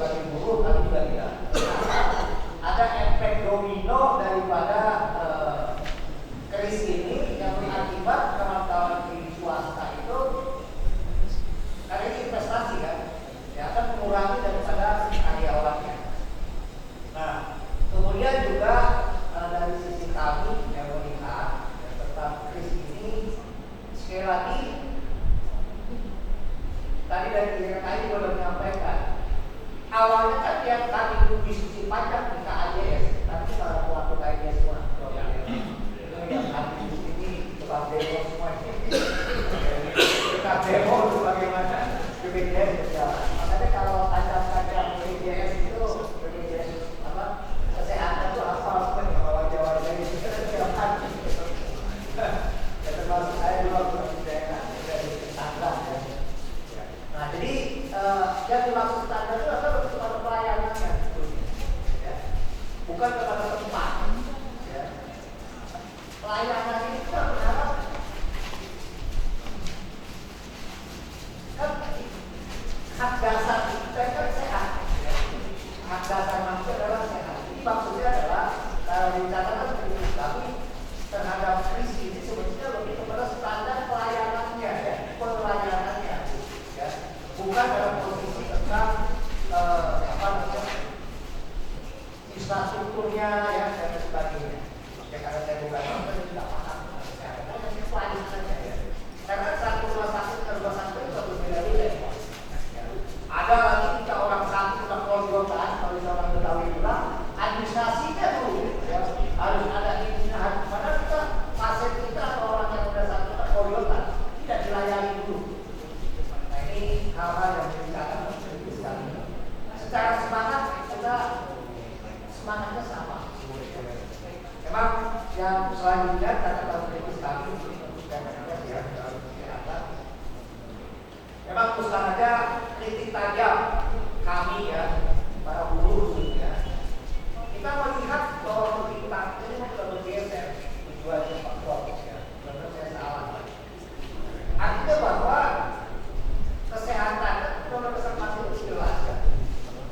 sebagai buruh kami juga tidak. Ada efek domino daripada krisis ini yang berakibat kawan-kawan di swasta itu karena ini investasi kan, ya akan mengurangi daripada karyawannya. Nah, kemudian juga dari sisi kami yang melihat tentang krisis ini, sekali lagi tadi dari KI sudah menyampaikan awalnya kan yang kami itu diskusi pajak di KAJS, tapi para pelaku KAJS semua yang kami di sini tukang demo semua kita demo bagaimana BPJS berjalan. Makanya kalau ajang-ajang BPJS itu BPJS apa kesehatan itu apa kalau wajah-wajah itu setiap hari ya termasuk saya juga pernah di daerah dari Tangerang ya. Nah jadi yang dimaksud standar itu adalah kepada pelayanannya ya. Bukan kepada tempat ya. Pelayanan ini kita berharap kan hak dasar kita kan sehat ya. Hak dasar manusia adalah sehat. Ini maksudnya adalah kalau dikatakan seperti kami terhadap krisis ini sebetulnya lebih kepada standar pelayanannya ya, pelayanannya ya. Bukan dalam posisi tentang apa namanya infrastrukturnya ya dan sebagainya. Ya karena saya bukan dokter tidak paham kesehatan, hanya pelayanan saja ya. Karena satu rumah sakit ke rumah sakit itu berbeda-beda ya. Ada lagi kita orang sakit sudah kolgotan, kalau orang Betawi bilang administrasinya dulu ya harus ada ininya, harus mana kita pasien kita atau orang yang sudah sakit kolgotan tidak dilayani dulu. Nah ini hal-hal yang dikatakan penting sekali. Secara semangat kita semangatnya sama. Memang yang selanjutnya kata-kata kritis kami ya, memang terus saja kritik tajam kami ya para buruh khususnya. Kita melihat bahwa pemerintah ini sudah bergeser tujuannya Pak Prof ya. Benar saya salah. Artinya bahwa kesehatan itu adalah kesempatan itu jelas ya.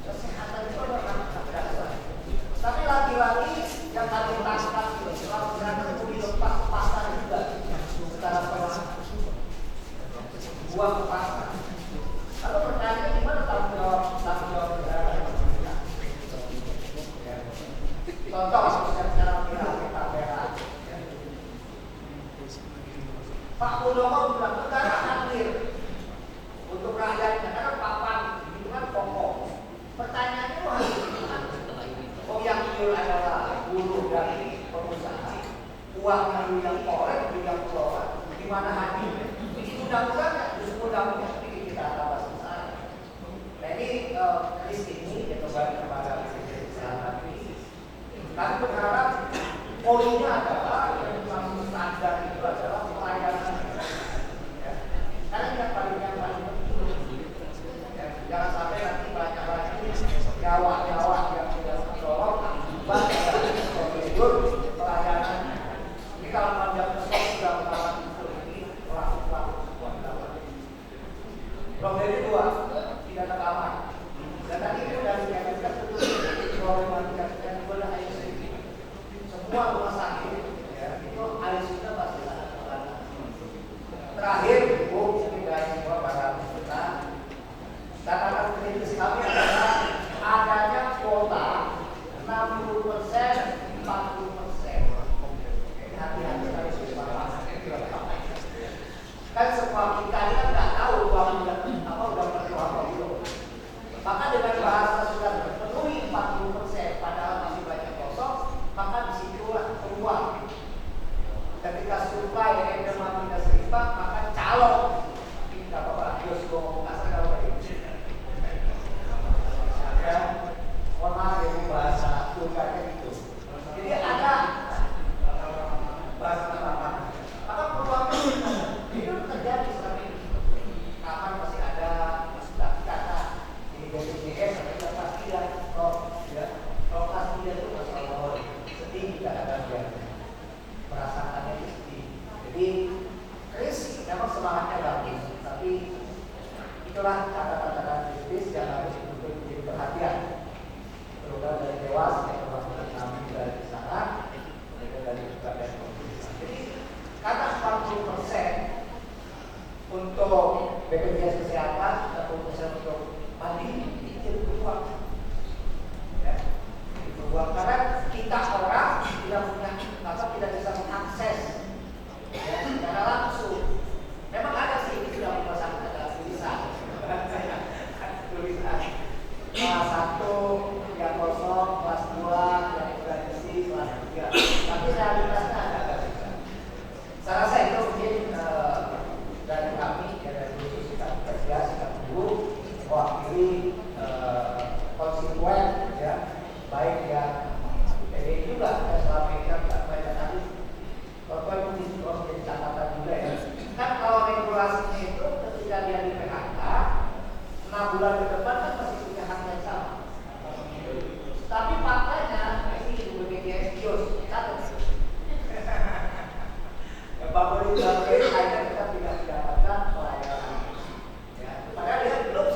Kesehatan itu adalah hak dasar. Tapi lagi-lagi yang kami tangkap itu setelah kesehatan itu dilepas ke pasar juga secara perlahan. Buang ke pasar. Lalu pertanyaannya gimana tanggung jawab negara? Contoh secara piramid kamera. Pak Muldoko bilang negara hadir untuk rakyatnya karena papan itu kan pokok. Pertanyaannya itu hadir gimana? Oh yang nyuruh adalah buruh dari pengusaha. Uangnya yang korek, yang keluar. Gimana hadir? Ini undang-undang undang-undang ini kita tambah selesai. Nah ini krisis ini kita kembali kepada krisis kesehatan ini. Kami berharap poinnya adalah yang dimaksud standar itu adalah pelayanan. Ya. Karena yang paling penting. Ya. Jangan sampai nanti banyak lagi nyawa-nyawa yang tidak tertolong akibat dari prosedur pelayanannya. Jadi kalau panjang kesel sudah utama itu ini pelaku-pelaku sebuah dakwah. Problem kedua, tidak terlawan. Dan tadi itu dari Kemenkes itu problematika yang boleh ICU. Semua rumah sakit ya, itu ICU-nya pasti ada kekurangan. Terakhir, Bu, ini guys semua para peserta. Catatan kritis kami adalah adanya kuota 60%, 40%. Hati-hati harus kan semua kita ini kan nggak tahu uang udah perlu apa belum. Maka dengan bahasa sudah terpenuhi 40%, padahal masih banyak kosong, maka disitulah peluang. Ketika supply dan demand tidak seimbang, maka calon kita bawa Yosgo ngomong kasar kalau ini. Ya, mohon maaf ya bahasa vulgarnya itu. Jadi ada bahasa apa? Maka peluangnya itu terjadi seperti ini. Kapan masih ada kata ini BPJS sampai kelas 3 ya. Kalau kelas 3 itu masih awal sedih kadang-kadang dia merasakannya sedih. Jadi krisis memang semangatnya bagus, tapi itulah kata-kata kritis yang harus menjadi perhatian. saudara dari Dewas yang melakukan kami dari sana, mereka dari Kabupaten Provinsi. Jadi kata 40% untuk BPJS Kesehatan, 40% untuk mandiri itu beruang. Ya, itu beruang karena kita orang tidak punya tidak bisa mengakses ya, secara langsung. Memang ada sih, ini sudah memasang ada tulisan. Tulisan kelas 1 yang kosong, kelas 2 yang emergency, kelas 3. Tapi realitasnya ada. Saya rasa itu mungkin dari kami, ya, dari khusus sikap kerja, sikap guru, mewakili konstituen, ya, baik yang PDI juga, ya, selama ini kan banyak tadi. Kalau itu menjadi catatan juga ya. Kan kalau regulasinya itu ketika dia di PHK 6 bulan ke depan kan masih punya hak yang sama. Tapi faktanya ini di BPJS Kios catat. Ya Bapak bilang akhirnya kita tidak mendapatkan pelayanan. Ya, padahal dia belum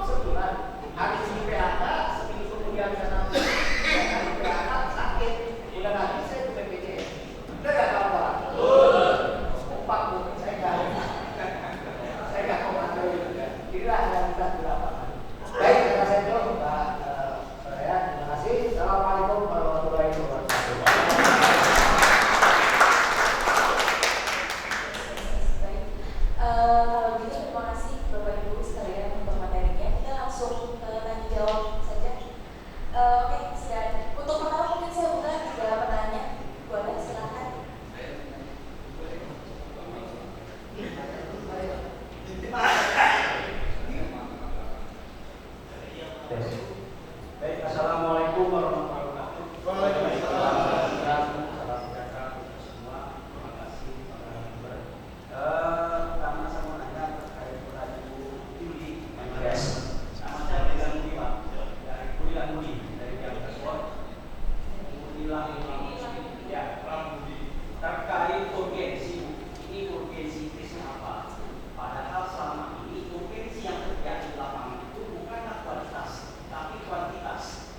sebulan habis di PHK, seminggu kemudian sana di PHK sakit, udah nggak bisa itu BPJS. Udah nggak tahu apa. Pak Bu, saya nggak komando itu. Inilah yang kita di lapangan. Baik, terima kasih itu Mbak Soraya. Terima kasih. Assalamualaikum warahmatullahi wabarakatuh. Baik, kalau gitu terima kasih Bapak Ibu sekalian untuk materinya. Kita langsung tanya jawab saja. Oke, silakan. Untuk pertama mungkin saya buka juga penanya. Boleh, silakan. Baik, assalamualaikum warahmatullahi wabarakatuh. Waalaikumsalam. Salam sejahtera untuk semua. Terima kasih Pak Narasumber. Pertama saya mau nanya terkait pertanyaan Bu Yuli MRS. Nama saya Budilan Budi Pak. Dari Budilan Budi dari Jawa Timur. Budilan ya, Pak Budi. Terkait urgensi, ini urgensi krisisnya apa? Padahal selama ini urgensi yang terjadi di lapangan itu bukanlah kualitas, tapi kuantitas.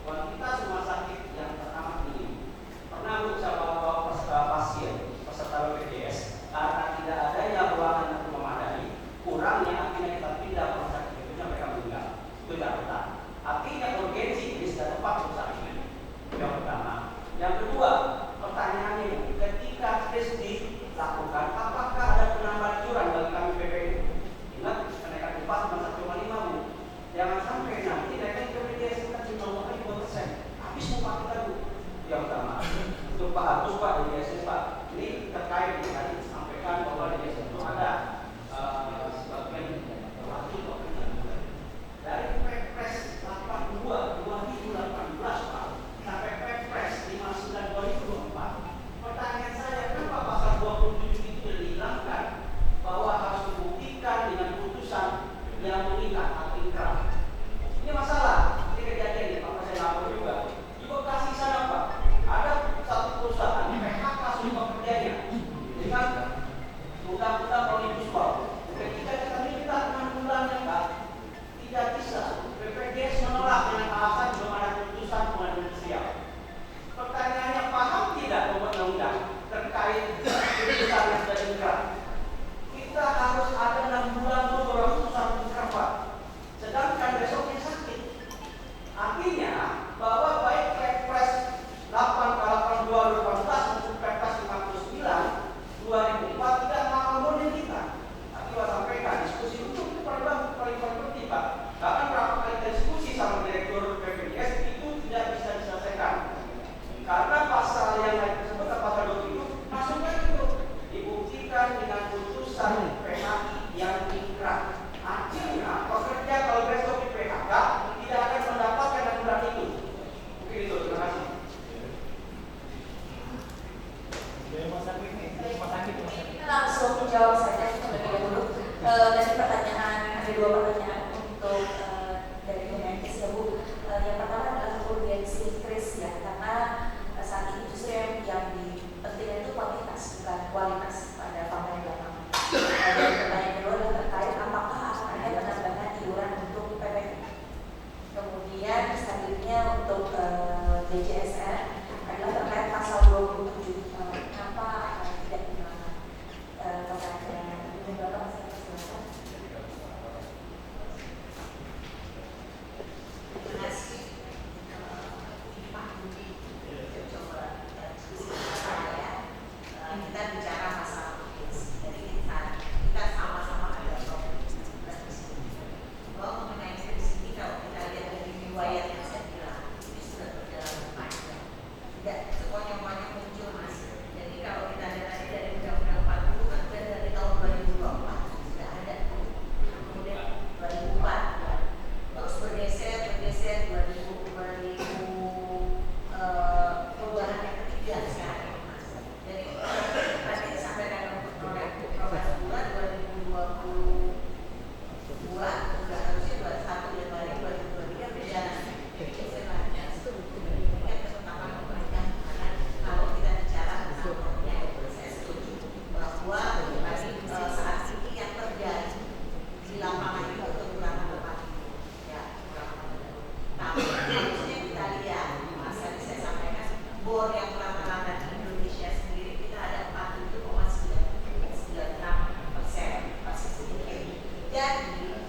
Kuantitas rumah sakit yang teramat minim. Pernah Bu saya bawa pasien peserta BPJS karena tidak adanya ruangan yang memadai, kurangnya akhirnya kita pindah ke rumah sakit itu mereka meninggal. Itu catatan. Artinya urgensi ini sudah tepat untuk saat ini. Yang pertama. Yang kedua, pertanyaannya ketika tes dilakukan, apakah ada penambahan iuran bagi kami PPI? Ingat kenaikan upah cuma 1,5 Bu. Jangan sampai nanti naikkan ke BPJS kita cuma 2%. Habis upah kita Bu. Yang pertama. Untuk Pak Agus Pak di DSS Pak, ini terkait dengan tadi disampaikan bahwa di DSS itu ada sebagian terwakil dari Perpres 82 2018 Pak sampai Perpres 59 2024. Pertanyaan saya, kenapa pasal 27 itu dihilangkan bahwa harus dibuktikan dengan putusan yang mengikat atau ingkrah? Ini masalah. Ini kejadian di tempat saya lapor juga. Di Bekasi sana Pak, ada satu perusahaan PHK seluruh pekerjanya dengan undang-undang omnibus law. Ketika kita minta 6 bulan ya Pak, tidak bisa. BPJS menolak dengan alasan belum ada putusan pengadilan judisial. Pertanyaannya, paham tidak undang-undang terkait putusan yang sudah ingkrah? Kita harus ada 6 bulan untuk putusan ingkrah Pak. Sedangkan besoknya sakit. Artinya bahwa baik Perpres 8/82 2018 maupun Perpres 59 2004 tidak mengakomodir kita. Tapi Pak sampaikan diskusi itu paling penting Pak. Bahkan berapa kali diskusi sama direktur BPJS itu tidak bisa diselesaikan. Karena pasal yang lain tersebut pasal 20 masukkan itu dibuktikan dengan putusan PHI yang ingkrah. Akhirnya pekerja kalau besok di PHK tidak akan mendapatkan aturan itu. Mungkin itu. Terima kasih. Kita langsung menjawab saja terlebih dahulu. Dari pertanyaan, ada 2 pertanyaan untuk dari Kemenkes ya Bu. Yang pertama adalah urgensi kris ya, karena saat ini justru yang penting itu kuantitas bukan kualitas pada fakta yang lapangan. Dan pertanyaan kedua adalah terkait apakah akan ada penambahan iuran untuk PPI. Kemudian tadi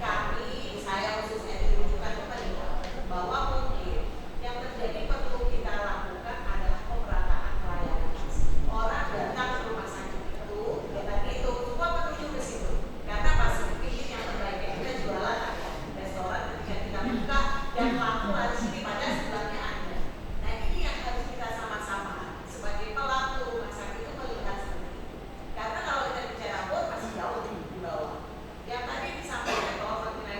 kami, saya khususnya di rujukan itu melihat bahwa mungkin yang terjadi perlu kita lakukan adalah pemerataan pelayanan. Orang datang ke rumah sakit itu, ya tadi itu semua menuju ke situ. Karena pasti pikir yang terbaik kita jualan ada restoran ketika kita buka dan laku harus di pada sebelahnya ada. Nah ini yang harus kita sama-sama sebagai pelaku rumah sakit itu melihat seperti itu. Karena kalau kita bicara bot masih jauh di bawah. Yang tadi disampaikan bahwa vaksinasi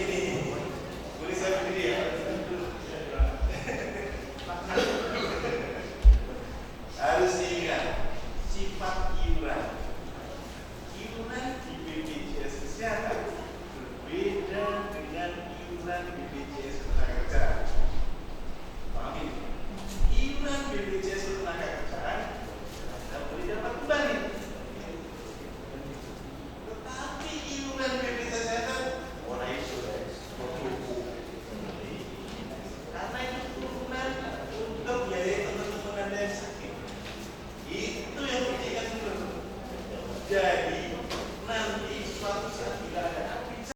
begini. Boleh saya begini ya? Harus diingat sifat iuran. Iuran di BPJS Kesehatan berbeda dengan iuran BPJS Ketenagakerjaan.